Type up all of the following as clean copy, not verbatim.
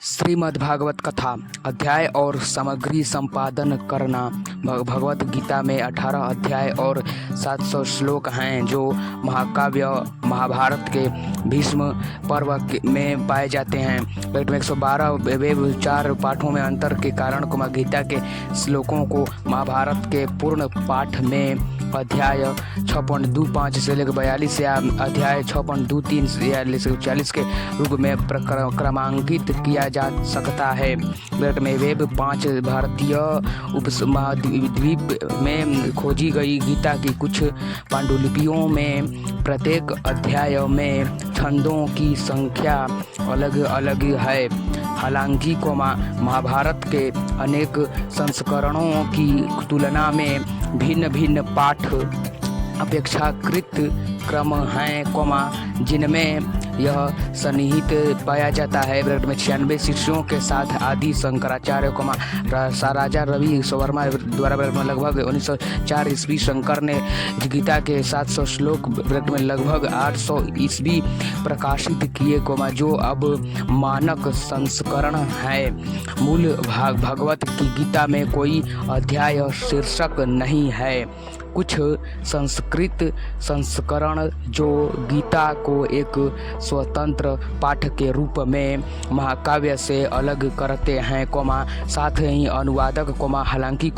श्रीमद्भागवत कथा अध्याय और सामग्री संपादन करना। भगवत गीता में 18 अध्याय और 700 श्लोक हैं जो महाकाव्य महाभारत के भीष्म पर्व में पाए जाते हैं। 112 वेब 4 पाठों में अंतर के कारण गीता के श्लोकों को महाभारत के पूर्ण पाठ में अध्याय 6.25 से लेकर 42 या अध्याय 6.23 या 40 के रूप में क्रमांकित किया जा सकता है। में वेब 5 भारतीय उपमहाद्वीप में खोजी गई गीता की कुछ पांडुलिपियों में प्रत्येक अध्याय में छंदों की संख्या अलग अलग है। हालांकि महाभारत के अनेक संस्करणों की तुलना में भिन्न भिन्न पाठ अपेक्षाकृत क्रम हैं, जिनमें यह सन्निहित पाया जाता है। में 96 शिष्यों के साथ आदि शंकराचार्य राजा रवि वर्मा द्वारा लगभग 1904 ईस्वी शंकर ने गीता के 700 श्लोक में लगभग 800 ईस्वी प्रकाशित किए, जो अब मानक संस्करण है। मूल भागवत की गीता में कोई अध्याय शीर्षक नहीं है। कुछ संस्कृत संस्करण जो गीता को एक स्वतंत्र पाठ के रूप में महाकाव्य से अलग करते हैं, साथ ही अनुवादक हालांकि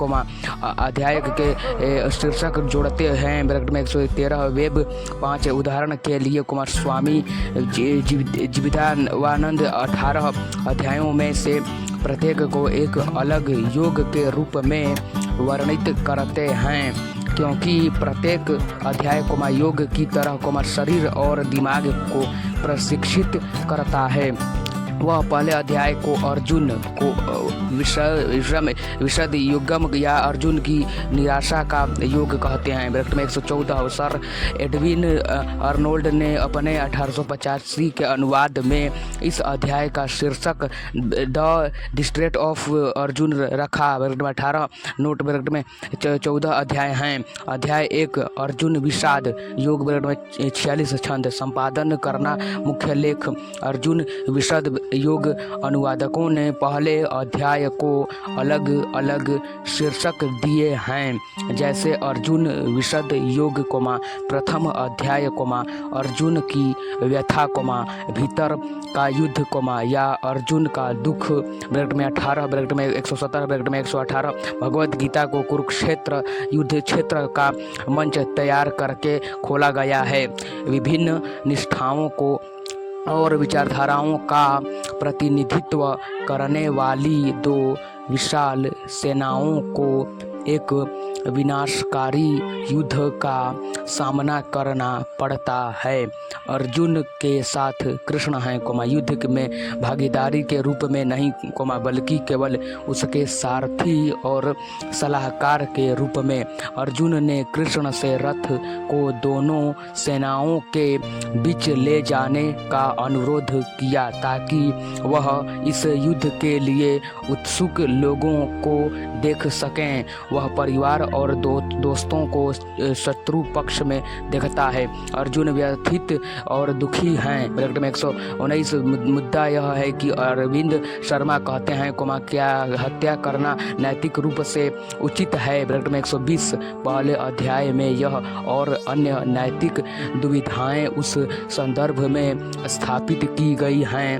अध्याय के शीर्षक जोड़ते हैं। में 113 वेब 5 उदाहरण के लिए स्वामी जीवितानंद 18 अध्यायों में से प्रत्येक को एक अलग योग के रूप में वर्णित करते हैं, क्योंकि प्रत्येक अध्याय योग की तरह शरीर और दिमाग को प्रशिक्षित करता है। वह पहले अध्याय को अर्जुन को विशद युगम या अर्जुन की निराशा का योग कहते हैं। में 114 सर एडविन अर्नोल्ड ने अपने 1885 के अनुवाद में इस अध्याय का शीर्षक द डिस्ट्रेस ऑफ अर्जुन रखा। 18 नोट में 14 अध्याय हैं। अध्याय 1 अर्जुन विषाद योग में 46 छंद संपादन करना। मुख्य लेख अर्जुन विषद योग। अनुवादकों ने पहले अध्याय को अलग अलग शीर्षक दिए हैं, जैसे अर्जुन विशद योग, प्रथम अध्याय, अर्जुन की व्यथा, भीतर का युद्ध, या अर्जुन का दुख। में 18 में 117 में 118 भगवत गीता को कुरुक्षेत्र युद्ध क्षेत्र का मंच तैयार करके खोला गया है। विभिन्न निष्ठाओं को और विचारधाराओं का प्रतिनिधित्व करने वाली 2 विशाल सेनाओं को एक विनाशकारी युद्ध का सामना करना पड़ता है। अर्जुन के साथ कृष्ण हैं, युद्ध में भागीदारी के रूप में नहीं, बल्कि केवल उसके सारथी और सलाहकार के रूप में। अर्जुन ने कृष्ण से रथ को दोनों सेनाओं के बीच ले जाने का अनुरोध किया ताकि वह इस युद्ध के लिए उत्सुक लोगों को देख सकें। वह परिवार और दोस्तों को शत्रु पक्ष में देखता है। अर्जुन व्यथित और दुखी हैं। में 119 मुद्दा यह है कि अरविंद शर्मा कहते हैं, क्या हत्या करना नैतिक रूप से उचित है। में 120 पहले अध्याय में यह और अन्य नैतिक दुविधाएं उस संदर्भ में स्थापित की गई हैं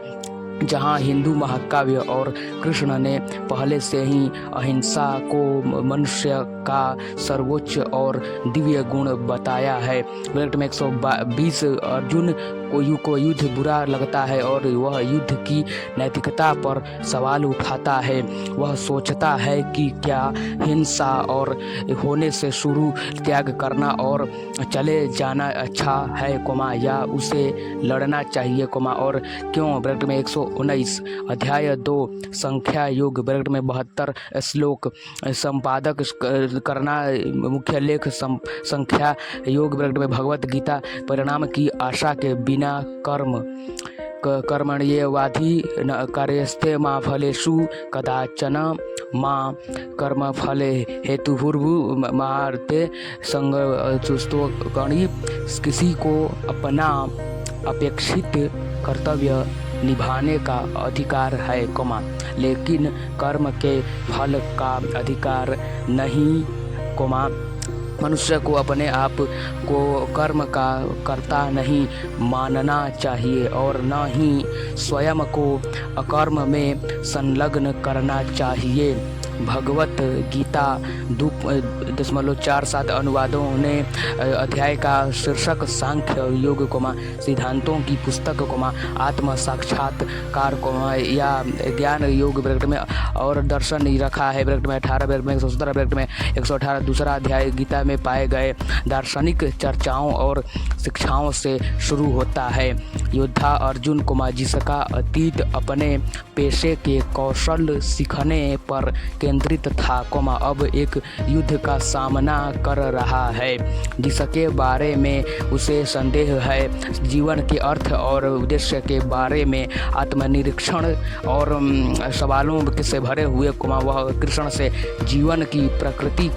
जहां हिंदू महाकाव्य और कृष्ण ने पहले से ही अहिंसा को मनुष्य का सर्वोच्च और दिव्य गुण बताया है। में 120 अर्जुन को युद्ध बुरा लगता है और वह युद्ध की नैतिकता पर सवाल उठाता है। वह सोचता है कि क्या हिंसा और होने से शुरू त्याग करना और चले जाना अच्छा है, या उसे लड़ना चाहिए, और क्यों। में 119 अध्याय 2 संख्या योग। में 72 श्लोक संपादक करना। मुख्य लेख संख्या योग। में भगवत गीता परिणाम की आशा के बिना कर्मण्येवाधि कार्यस्ते माँ फलेषु कदाचन माँ कर्मफले हेतुर्भुर्मार्ते संगतुस्तोकणि। किसी को अपना अपेक्षित कर्तव्य निभाने का अधिकार है, लेकिन कर्म के फल का अधिकार नहीं, मनुष्य को अपने आप को कर्म का कर्ता नहीं मानना चाहिए और न ही स्वयं को अकर्म में संलग्न करना चाहिए। भगवत गीता 2.47 अनुवादों ने अध्याय का शीर्षक सांख्य योग सिद्धांतों की पुस्तक आत्म साक्षात्कार या ज्ञान योग ब्रैकेट में और दर्शन रखा है। ब्रैकेट में 18 ब्रैकेट में 117 ब्रैकेट में 118 दूसरा अध्याय गीता में पाए गए दार्शनिक चर्चाओं और शिक्षाओं से शुरू होता है। योद्धा अर्जुन जिसका अतीत अपने पेशे के कौशल सीखने पर केंद्रित था, अब एक युद्ध का सामना कर रहा है जिसके बारे में उसे संदेह है। जीवन के अर्थ और उद्देश्य के बारे में आत्मनिरीक्षण और सवालों से भरे हुए वह कृष्ण से जीवन की प्रकृति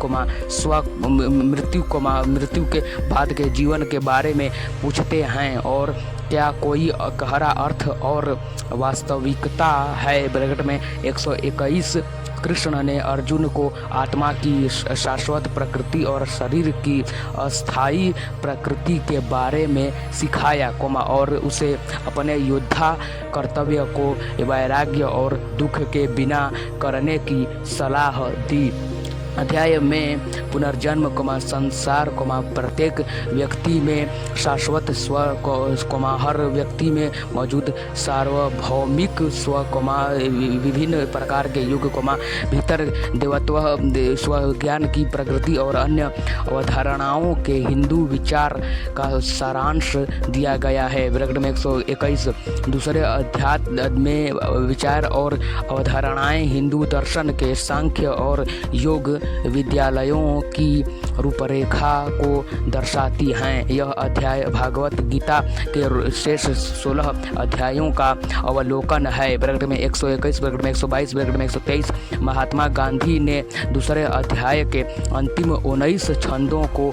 स्व मृत्यु के बाद के जीवन के बारे में पूछते हैं और क्या कोई गहरा अर्थ और वास्तविकता है। ब्रैकेट में 121 कृष्ण ने अर्जुन को आत्मा की शाश्वत प्रकृति और शरीर की अस्थायी प्रकृति के बारे में सिखाया, और उसे अपने योद्धा कर्तव्य को वैराग्य और दुख के बिना करने की सलाह दी। अध्याय में पुनर्जन्म संसार प्रत्येक व्यक्ति में शाश्वत स्व हर व्यक्ति में मौजूद सार्वभौमिक स्व विभिन्न प्रकार के युग भीतर देवत्व स्व ज्ञान की प्रकृति और अन्य अवधारणाओं के हिंदू विचार का सारांश दिया गया है। ब्रैकेट में 121 दूसरे अध्याय में विचार और अवधारणाएं हिंदू दर्शन के सांख्य और योग विद्यालयों की रूपरेखा को दर्शाती हैं। यह अध्याय भागवत गीता के शेष 16 अध्यायों का अवलोकन है। ब्रैकेट में 121 ब्रैकेट में 122 ब्रैकेट में 123 महात्मा गांधी ने दूसरे अध्याय के अंतिम 19 छंदों को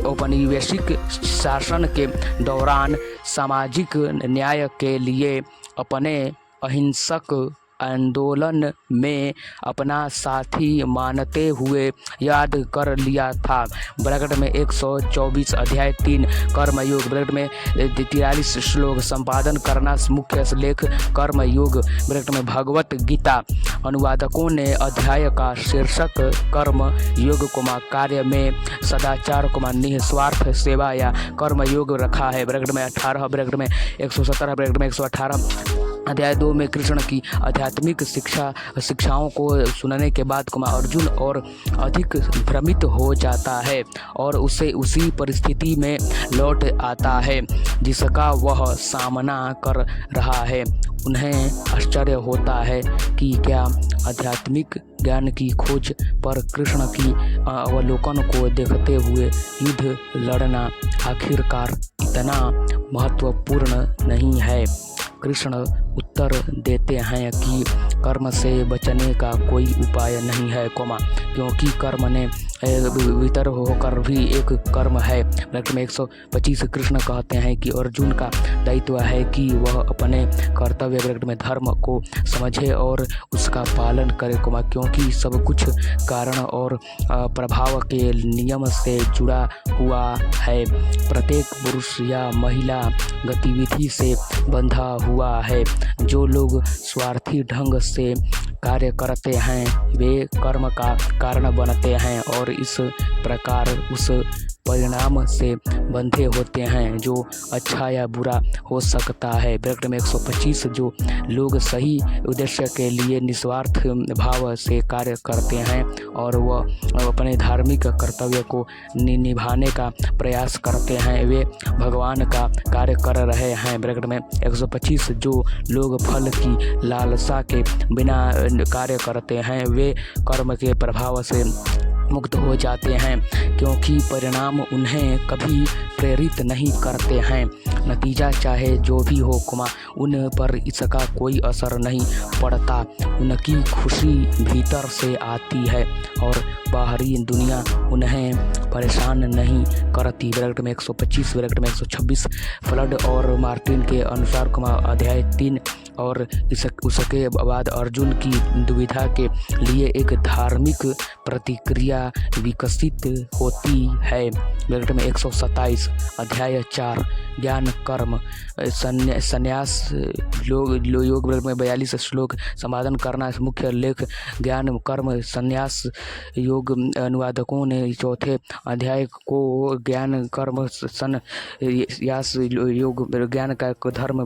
औपनिवेशिक शासन के दौरान सामाजिक न्याय के लिए अपने अहिंसक आंदोलन में अपना साथी मानते हुए याद कर लिया था। ब्रैकेट में 124 अध्याय 3 कर्मयोग ब्रैकेट में 43 श्लोक संपादन करना मुख्य लेख कर्मयोग ब्रैकेट में भगवत गीता। अनुवादकों ने अध्याय का शीर्षक कर्म योग कार्य में सदाचार निस्वार्थ सेवा या कर्मयोग रखा है। ब्रैकेट में 18 ब्रैकेट में 117 ब्रैकेट में 118 अध्याय 2 में कृष्ण की आध्यात्मिक शिक्षाओं को सुनने के बाद अर्जुन और अधिक भ्रमित हो जाता है और उसे उसी परिस्थिति में लौट आता है जिसका वह सामना कर रहा है। उन्हें आश्चर्य होता है कि क्या आध्यात्मिक ज्ञान की खोज पर कृष्ण की अवलोकन को देखते हुए युद्ध लड़ना आखिरकार इतना महत्वपूर्ण नहीं है। कृष्ण उत्तर देते हैं कि कर्म से बचने का कोई उपाय नहीं है, क्योंकि कर्म ने भीतर होकर भी एक कर्म है। ब्रैकेट में 125 कृष्ण कहते हैं कि अर्जुन का दायित्व है कि वह अपने कर्तव्य ब्रैकेट में धर्म को समझे और उसका पालन करे, क्योंकि सब कुछ कारण और प्रभाव के नियम से जुड़ा हुआ है। प्रत्येक पुरुष या महिला गतिविधि से बंधा हुआ है। जो लोग स्वार्थी ढंग से कार्य करते हैं वे कर्म का कारण बनते हैं और इस प्रकार उस परिणाम से बंधे होते हैं जो अच्छा या बुरा हो सकता है। ब्रैकेट में 125 जो लोग सही उद्देश्य के लिए निस्वार्थ भाव से कार्य करते हैं और वह अपने धार्मिक कर्तव्य को निभाने का प्रयास करते हैं वे भगवान का कार्य कर रहे हैं। ब्रैकेट में 125 जो लोग फल की लालसा के बिना कार्य करते हैं वे कर्म के प्रभाव से मुक्त हो जाते हैं, क्योंकि परिणाम उन्हें कभी प्रेरित नहीं करते हैं। नतीजा चाहे जो भी हो, उन पर इसका कोई असर नहीं पड़ता। उनकी खुशी भीतर से आती है और बाहरी दुनिया उन्हें परेशान नहीं करती। ब्रैकेट में 125 ब्रैकेट में 126 फ्लड और मार्टिन के अनुसार, अध्याय 3 और उसके बाद अर्जुन की दुविधा के लिए एक धार्मिक प्रतिक्रिया विकसित होती है। ब्रैकेट में 127 अध्याय 4 ज्ञान कर्म संन्यास योग। ब्रैकेट में 42 श्लोक संपादन करना मुख्य लेख ज्ञान कर्म संन्यास योग। अनुवादकों ने चौथे अध्याय को ज्ञान कर्म संन्यास योग, ज्ञान का धर्म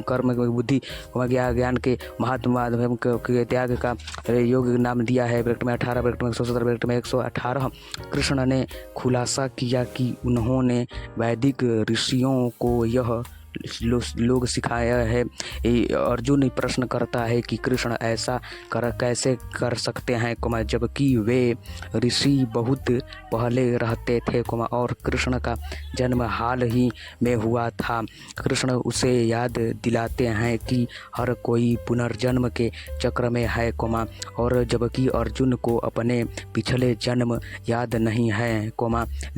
कर्म बुद्धि ज्ञान के महात्म के त्याग का योग नाम दिया है। ब्रैकेट में 18 ब्रैकेट में 117 ब्रैकेट में 118 कृष्ण ने खुलासा किया कि उन्होंने वैदिक ऋषियों को यह लोग सिखाया है। अर्जुन प्रश्न करता है कि कृष्ण ऐसा कैसे कर सकते हैं, जबकि वे ऋषि बहुत पहले रहते थे, और कृष्ण का जन्म हाल ही में हुआ था। कृष्ण उसे याद दिलाते हैं कि हर कोई पुनर्जन्म के चक्र में है, और जबकि अर्जुन को अपने पिछले जन्म याद नहीं है,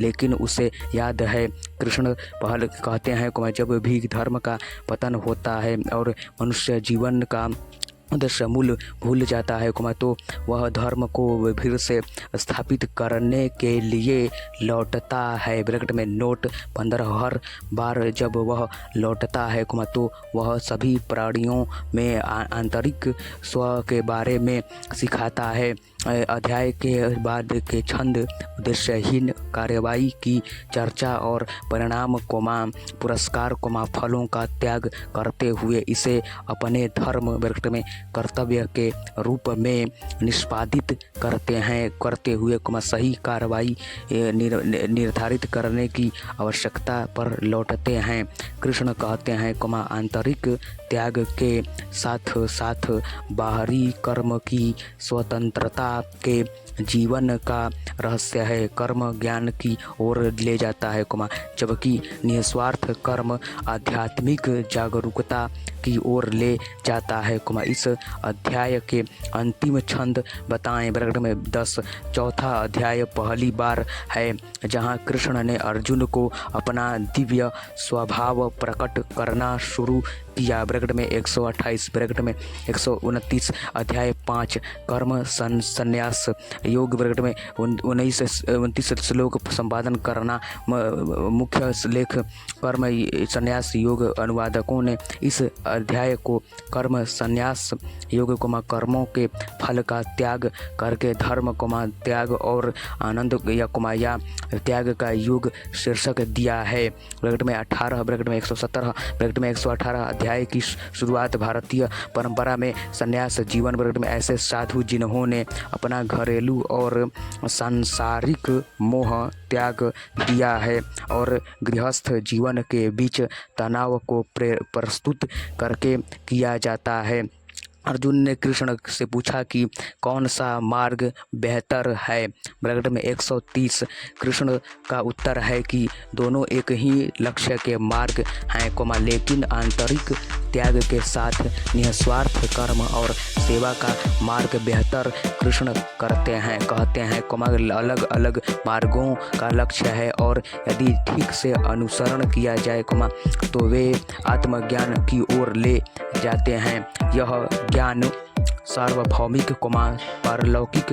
लेकिन उसे याद है। कृष्ण पहले कहते हैं, जब भी धर्म का पतन होता है और मनुष्य जीवन का उद्देश्य मूल भूल जाता है, तो वह धर्म को फिर से स्थापित करने के लिए लौटता है। ब्रैकेट में नोट 15 हर बार जब वह लौटता है, तो वह सभी प्राणियों में आंतरिक स्व के बारे में सिखाता है। अध्याय के बाद के छंद उद्देश्यहीन कार्रवाई की चर्चा और परिणाम, पुरस्कार, फलों का त्याग करते हुए इसे अपने धर्म ब्रैकेट में कर्तव्य के रूप में निष्पादित करते हुए, सही कार्रवाई निर्धारित करने की आवश्यकता पर लौटते हैं। कृष्ण कहते हैं, आंतरिक त्याग के साथ साथ बाहरी कर्म की स्वतंत्रता के जीवन का रहस्य है। कर्म ज्ञान की ओर ले जाता है, जबकि निस्वार्थ कर्म आध्यात्मिक जागरूकता की ओर ले जाता है। इस अध्याय के अंतिम छंद बताएं। ब्रैकेट में 10 चौथा अध्याय पहली बार है जहां कृष्ण ने अर्जुन को अपना दिव्य स्वभाव प्रकट करना शुरू किया। ब्रैकेट में 128 ब्रैकेट में 129 अध्याय 5 कर्म संन्यास योग। ब्रैकेट में 29 श्लोक संपादन करना मुख्य लेख कर्म संन्यास योग। अनुवादकों ने इस अध्याय को कर्म संन्यास योग, कर्मों के फल का त्याग करके धर्म, त्याग और आनंद या त्याग का योग शीर्षक दिया है। ब्रैकेट में 18 ब्रैकेट में 117 ब्रैकेट में 118 अध्याय की शुरुआत भारतीय परंपरा में संन्यास जीवन। ब्रैकेट में ऐसे साधु जिन्होंने अपना घरेलू और सांसारिक मोह त्याग दिया है और गृहस्थ जीवन के बीच तनाव को प्रस्तुत करके किया जाता है। अर्जुन ने कृष्ण से पूछा कि कौन सा मार्ग बेहतर है। ब्रैकेट में 130 कृष्ण का उत्तर है कि दोनों एक ही लक्ष्य के मार्ग हैं, लेकिन आंतरिक त्याग के साथ निस्वार्थ कर्म और सेवा का मार्ग बेहतर। कृष्ण कहते हैं, अलग अलग मार्गों का लक्ष्य है और यदि ठीक से अनुसरण किया जाए, तो वे आत्मज्ञान की ओर ले जाते हैं। यह ज्ञान सार्वभौमिक, पारलौकिक,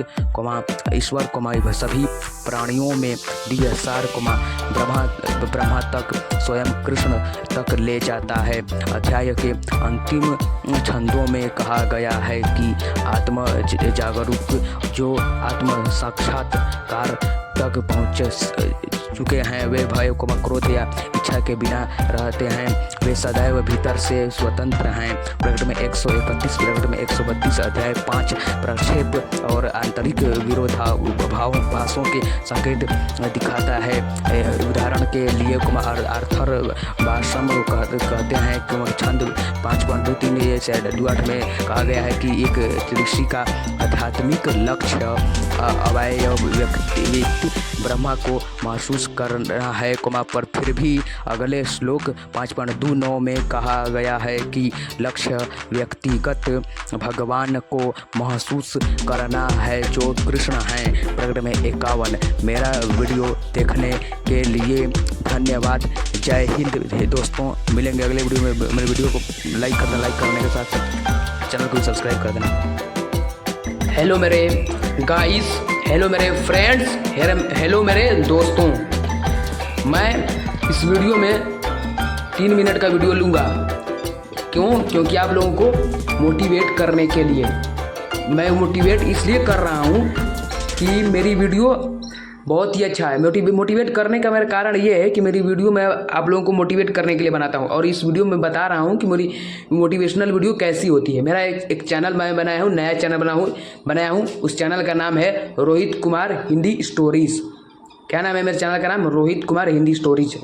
ईश्वर, सभी प्राणियों में दिव्य सार, ब्रह्मा तक, स्वयं कृष्ण तक ले जाता है। अध्याय के अंतिम छंदों में कहा गया है कि आत्म जागरूक जो आत्म साक्षात्कार तक पहुँच चुके हैं, वे भय, क्रोध या इच्छा के बिना रहते हैं। वे सदैव भीतर से स्वतंत्र हैं। ब्रैकेट में 131 ब्रैकेट में 132 अध्याय 5 प्रक्षेप और आंतरिक विरोधाभासों के संकेत दिखाता है। उदाहरण के लिए आर्थर बाशम कहते हैं कि छंद 5.23 में कहा गया है कि एक ऋषि का आध्यात्मिक लक्ष्य अवयव व्यक्ति ब्रह्मा को महसूस करना है, पर फिर भी अगले श्लोक 5.29 में कहा गया है कि लक्ष्य व्यक्तिगत भगवान को महसूस करना है जो कृष्ण हैं। प्रकट में 51। मेरा वीडियो देखने के लिए धन्यवाद। जय हिंद दोस्तों, मिलेंगे अगले वीडियो में। मेरे वीडियो को लाइक करने के साथ साथ चैनल को सब्सक्राइब कर देना। हेलो मेरे गाइस, हेलो मेरे फ्रेंड्स, हेलो मेरे दोस्तों। मैं इस वीडियो में 3 मिनट का वीडियो लूँगा। क्योंकि आप लोगों को मोटिवेट करने के लिए। मैं मोटिवेट इसलिए कर रहा हूँ कि मेरी वीडियो बहुत ही अच्छा है। मोटिवेट करने का मेरा कारण ये है कि मेरी वीडियो मैं आप लोगों को मोटिवेट करने के लिए बनाता हूँ, और इस वीडियो में बता रहा हूँ कि मेरी मोटिवेशनल वीडियो कैसी होती है। मेरा एक चैनल मैं बनाया हूँ, नया चैनल बनाया हूँ। उस चैनल का नाम है रोहित कुमार हिंदी स्टोरीज़। क्या नाम है मेरे चैनल का नाम? रोहित कुमार हिंदी स्टोरीज।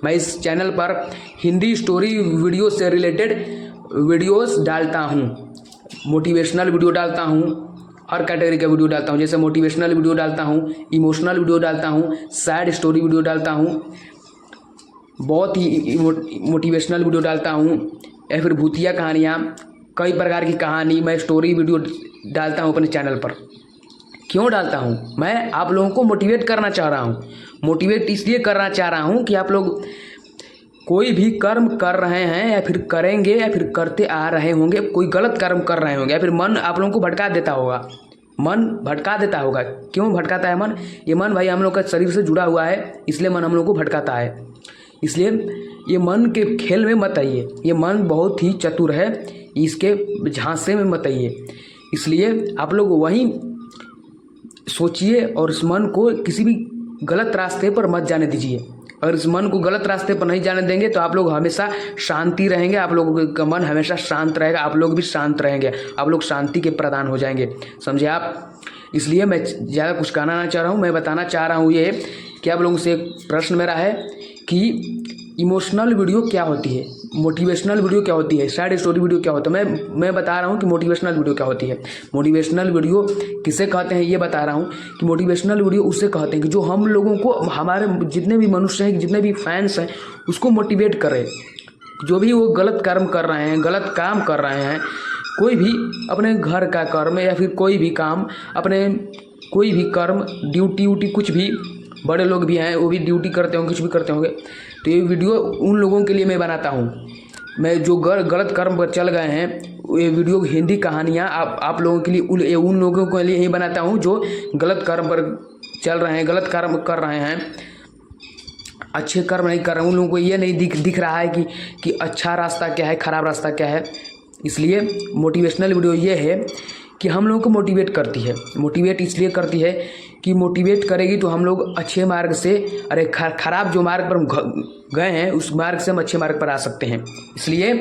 मैं इस चैनल पर हिंदी स्टोरी वीडियो से रिलेटेड वीडियोस डालता हूँ, मोटिवेशनल वीडियो डालता हूँ, हर कैटेगरी का वीडियो डालता हूँ। जैसे मोटिवेशनल वीडियो डालता हूँ, इमोशनल वीडियो डालता हूँ, सैड स्टोरी वीडियो डालता हूँ, बहुत ही मोटिवेशनल वीडियो डालता हूँ, या फिर भूतिया कहानियाँ, कई प्रकार की कहानी मैं स्टोरी वीडियो डालता हूँ अपने चैनल पर। क्यों डालता हूँ? मैं आप लोगों को मोटिवेट करना चाह रहा हूँ। मोटिवेट इसलिए करना चाह रहा हूँ कि आप लोग कोई भी कर्म कर रहे हैं या फिर करेंगे या फिर करते आ रहे होंगे, कोई गलत कर्म कर रहे होंगे, या फिर मन आप लोगों को भटका देता होगा। मन भटका देता होगा। क्यों भटकाता है मन? ये मन भाई हम लोग का शरीर से जुड़ा हुआ है, इसलिए मन हम लोग को भटकाता है। इसलिए ये मन के खेल में मत आइए। ये मन बहुत ही चतुर है, इसके झांसे में मत आइए। इसलिए आप लोग वहीं सोचिए और इस मन को किसी भी गलत रास्ते पर मत जाने दीजिए। अगर इस मन को गलत रास्ते पर नहीं जाने देंगे तो आप लोग हमेशा शांति रहेंगे, आप लोगों का मन हमेशा शांत रहेगा, आप लोग भी शांत रहेंगे, आप लोग शांति के प्रदान हो जाएंगे। समझे आप? इसलिए मैं ज़्यादा कुछ कहना ना चाह रहा हूँ। मैं बताना चाह रहा हूँ ये कि आप लोगों से एक प्रश्न मेरा है कि इमोशनल वीडियो क्या होती है, मोटिवेशनल वीडियो क्या होती है, सैड स्टोरी वीडियो क्या होता है। मैं बता रहा हूँ कि मोटिवेशनल वीडियो क्या होती है। मोटिवेशनल वीडियो किसे कहते हैं ये बता रहा हूँ कि मोटिवेशनल वीडियो उससे कहते हैं कि जो हम लोगों को, हमारे जितने भी मनुष्य हैं, जितने भी फैंस हैं, उसको मोटिवेट करे। जो भी वो गलत कर्म कर रहे हैं, गलत काम कर रहे हैं, कोई भी अपने घर का कर्म या फिर कोई भी काम, अपने कोई भी कर्म, ड्यूटी कुछ भी, बड़े लोग भी हैं वो भी ड्यूटी करते होंगे, कुछ भी करते होंगे। तो ये वीडियो उन लोगों के लिए मैं बनाता हूँ। मैं जो गलत कर्म पर चल गए हैं, ये वीडियो हिंदी कहानियाँ आप लोगों के लिए, उन लोगों के लिए ही बनाता हूँ जो गलत कर्म पर चल रहे हैं, गलत कर्म कर रहे हैं, अच्छे कर्म नहीं कर रहे हैं। उन लोगों को ये नहीं दिख रहा है कि अच्छा रास्ता क्या है, ख़राब रास्ता क्या है। इसलिए मोटिवेशनल वीडियो ये है कि हम लोगों को मोटिवेट करती है। मोटिवेट इसलिए करती है कि मोटिवेट करेगी तो हम लोग अच्छे मार्ग से, अरे खराब जो मार्ग पर हम गए हैं उस मार्ग से हम अच्छे मार्ग पर आ सकते हैं। इसलिए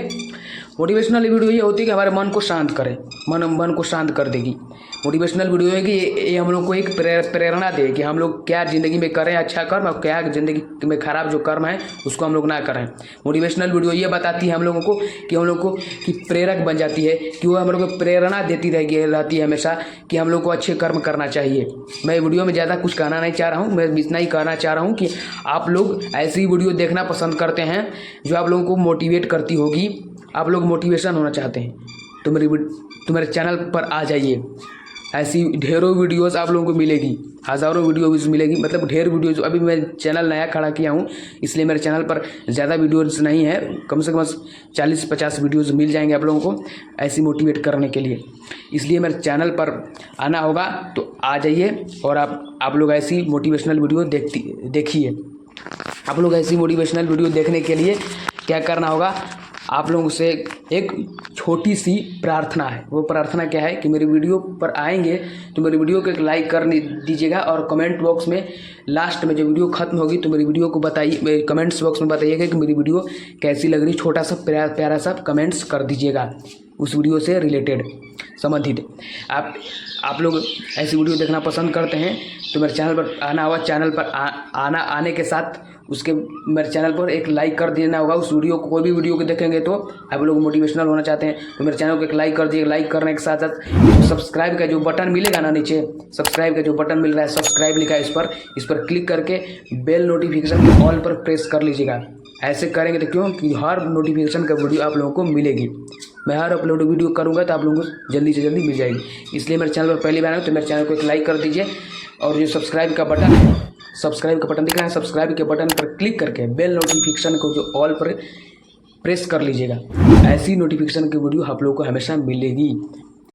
मोटिवेशनल वीडियो ये होती है कि हमारे मन को शांत करे, मन को शांत कर देगी। मोटिवेशनल वीडियो है कि ये हम लोग को एक प्रेरणा दे कि हम लोग क्या ज़िंदगी में करें अच्छा कर्म, और क्या ज़िंदगी में ख़राब जो कर्म है उसको हम लोग ना करें। मोटिवेशनल वीडियो ये बताती है हम लोगों को कि हम लोग को कि प्रेरक बन जाती है, कि वो हम लोग को प्रेरणा देती रहती है हमेशा कि हम लोग को अच्छे कर्म करना चाहिए। मैं वीडियो में ज़्यादा कुछ कहना नहीं चाह रहा हूँ। मैं इतना ही कहना चाह रहा हूँ कि आप लोग ऐसी वीडियो देखना पसंद करते हैं जो आप लोगों को मोटिवेट करती होगी, आप लोग मोटिवेशन होना चाहते हैं तो मेरे चैनल पर आ जाइए। ऐसी ढेरों वीडियोस आप लोगों को मिलेगी, हज़ारों वीडियोस मिलेगी, मतलब ढेर वीडियोस। अभी मैं चैनल नया खड़ा किया हूँ इसलिए मेरे चैनल पर ज़्यादा वीडियोस नहीं है, कम से कम 40-50 वीडियोस मिल जाएंगे आप लोगों को ऐसी मोटिवेट करने के लिए। इसलिए मेरे चैनल पर आना होगा तो आ जाइए और आप लोग ऐसी मोटिवेशनल वीडियो देखिए। आप लोग ऐसी मोटिवेशनल वीडियो देखने के लिए क्या करना होगा, आप लोगों से एक छोटी सी प्रार्थना है। वो प्रार्थना क्या है कि मेरी वीडियो पर आएंगे तो मेरी वीडियो को एक लाइक कर दीजिएगा, और कमेंट बॉक्स में लास्ट में जब वीडियो खत्म होगी तो मेरी वीडियो को बताइए, कमेंट्स बॉक्स में बताइएगा कि मेरी वीडियो कैसी लग रही। छोटा सा प्यारा सा कमेंट्स कर दीजिएगा उस वीडियो से रिलेटेड संबंधित। आप लोग ऐसी वीडियो देखना पसंद करते हैं तो मेरे चैनल पर आना होगा। चैनल पर आने के साथ उसके मेरे चैनल पर एक लाइक कर देना होगा। उस वीडियो को, कोई भी वीडियो को देखेंगे तो आप लोग मोटिवेशनल होना चाहते हैं तो मेरे चैनल को एक लाइक कर दिए। लाइक करने के साथ साथ सब्सक्राइब का जो बटन मिलेगा ना, नीचे सब्सक्राइब का जो बटन मिल रहा है, सब्सक्राइब लिखा है, इस पर क्लिक करके बेल नोटिफिकेशन के ऑल पर प्रेस कर लीजिएगा। ऐसे करेंगे तो क्यों कि हर नोटिफिकेशन का वीडियो आप लोगों को मिलेगी। मैं हर अपलोड वीडियो करूँगा तो आप लोगों को जल्दी से जल्दी मिल जाएगी। इसलिए मेरे चैनल पर पहली बार आए तो मेरे चैनल को एक लाइक कर दीजिए और जो सब्सक्राइब का बटन है, सब्सक्राइब का बटन दिख रहा है, सब्सक्राइब के बटन पर क्लिक करके बेल नोटिफिकेशन को जो ऑल पर प्रेस कर लीजिएगा। ऐसी नोटिफिकेशन की वीडियो आप लोगों को हमेशा मिलेगी।